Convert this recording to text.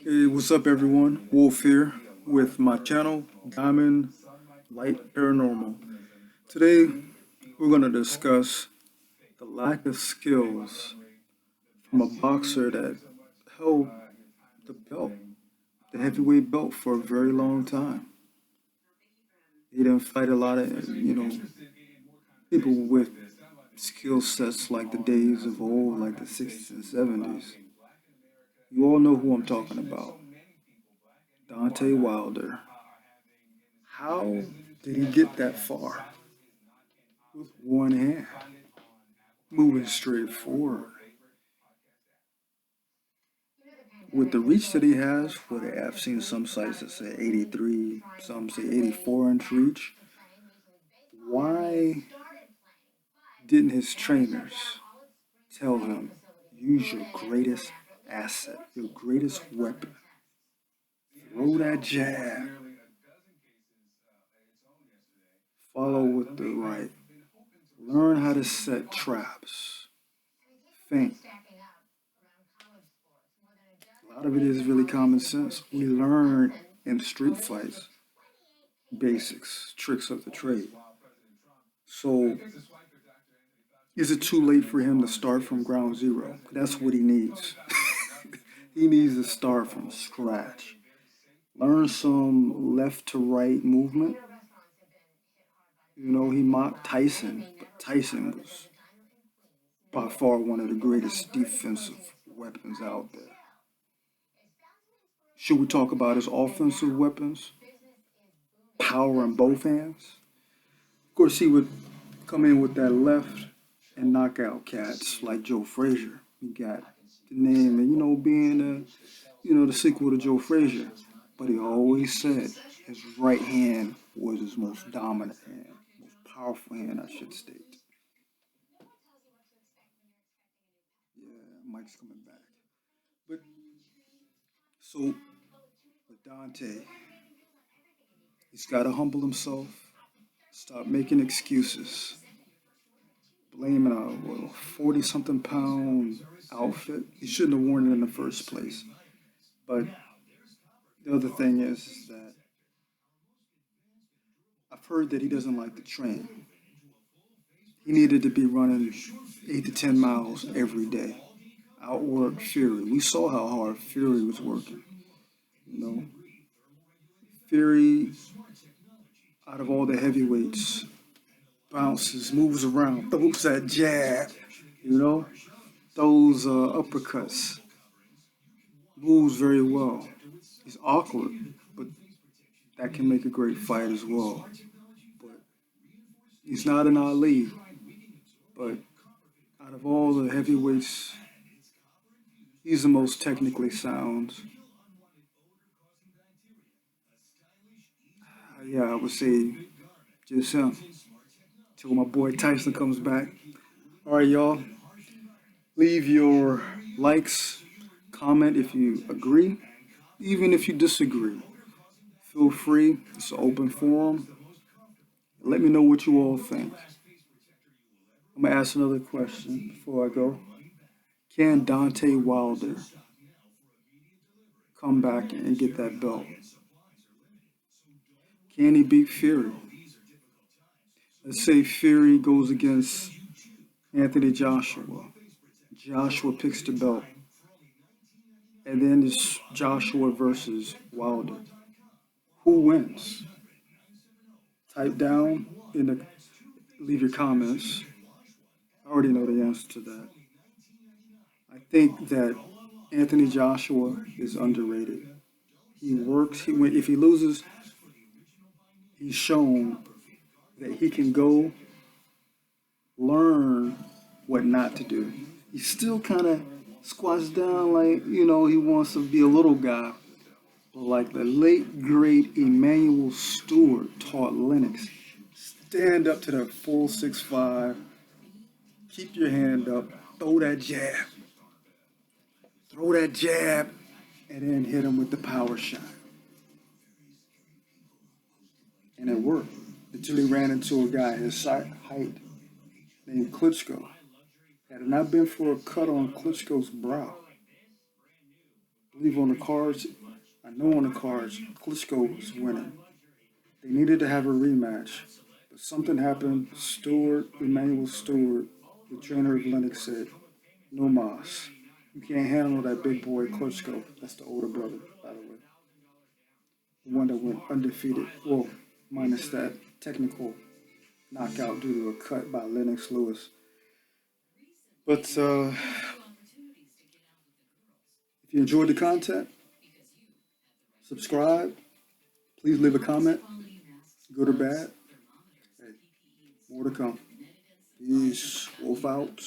Hey, what's up, everyone? Wolf here with my channel, Diamond Light Paranormal. Today, we're going to discuss the lack of skills from a boxer that held the belt, the heavyweight belt, for a very long time. He didn't fight a lot of, people with skill sets like the days of old, like the 60s and 70s. You all know who I'm talking about. Deontay Wilder. How did he get that far with one hand, moving straight forward? With the reach that he has, I've seen some sites that say 83, some say 84-inch reach. Why didn't his trainers tell him, use your greatest asset, your greatest weapon? Throw that jab, follow with the right, learn how to set traps, think. A lot of it is really common sense. We learn in street fights basics, tricks of the trade. So, is it too late for him to start from ground zero? That's what he needs. He needs to start from scratch. Learn some left to right movement. He mocked Tyson, but Tyson was by far one of the greatest defensive weapons out there. Should we talk about his offensive weapons? Power in both hands. Of course, he would come in with that left and knock out cats like Joe Frazier. He got the name, and being the sequel to Joe Frazier. But he always said his right hand was his most dominant hand, most powerful hand, I should state. Yeah, Mike's coming back. But so with Dante, he's got to humble himself, stop making excuses, blaming a 40 something pound outfit. He shouldn't have worn it in the first place. But the other thing is that I've heard that he doesn't like to train. He needed to be running 8 to 10 miles every day. Outwork Fury. We saw how hard Fury was working. You know, Fury, out of all the heavyweights, bounces, moves around, throws that jab, those uppercuts, moves very well. He's awkward, but that can make a great fight as well. But he's not an Ali. But out of all the heavyweights, he's the most technically sound. Yeah, I would say just him. Till my boy Tyson comes back. All right, y'all. Leave your likes, comment if you agree, even if you disagree. Feel free. It's an open forum. Let me know what you all think. I'm going to ask another question before I go. Can Deontay Wilder come back and get that belt? Can he beat Fury? Let's say Fury goes against Anthony Joshua. Joshua picks the belt. And then it's Joshua versus Wilder. Who wins? Type down leave your comments. I already know the answer to that. I think that Anthony Joshua is underrated. He works. If he loses, he's shown that he can go learn what not to do. He still kind of squats down like, he wants to be a little guy. But like the late, great Emmanuel Stewart taught Lennox, stand up to the full 6'5", keep your hand up, throw that jab, and then hit him with the power shot. And it worked until he ran into a guy his height named Klitschko. Had it not been for a cut on Klitschko's brow, I believe on the cards, I know on the cards, Klitschko was winning. They needed to have a rematch, but something happened. Emmanuel Stewart, the trainer of Lennox, said, "No mas. You can't handle that big boy Klitschko." That's the older brother, by the way. The one that went undefeated. Well, minus that technical knockout due to a cut by Lennox Lewis. But if you enjoyed the content, subscribe. Please leave a comment, good or bad. Hey, more to come. Peace. Wolf out.